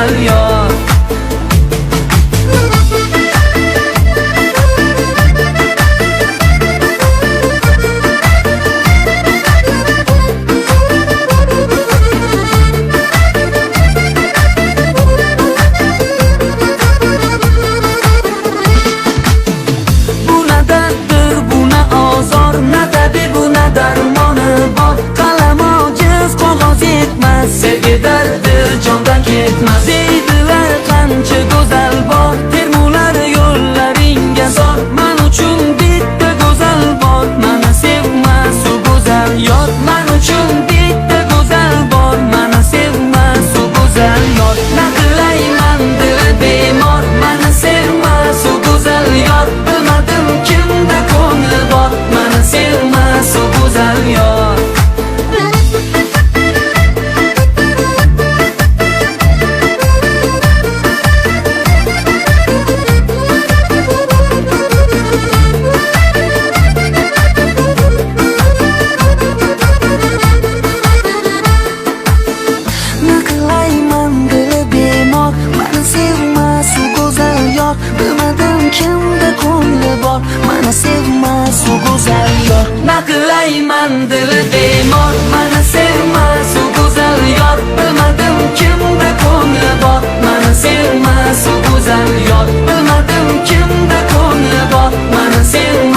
güzel yor. Sevgi derdi jondan ketmas deydilar, qancha go'zal bor termular yo'llaringga zor. Men uchun bitta go'zal bor, meni sevmas u go'zal yor. Men uchun bitta go'zal bor, meni sevmas u go'zal yor. Na qilayman dili bemor, meni sevmas u go'zal yor. Bilmadim kimda ko'ngli bor, meni sevmas u go'zal yor. Bilmadim kimda ko'ngli bor, meni sevmas u go'zal yor. Na qilayman dili bemor, meni sevmas u go'zal yor. Bilmadim kimda ko'ngli bor, meni sevmas u go'zal yor. Bilmadim kimda ko'ngli bor, meni sevmas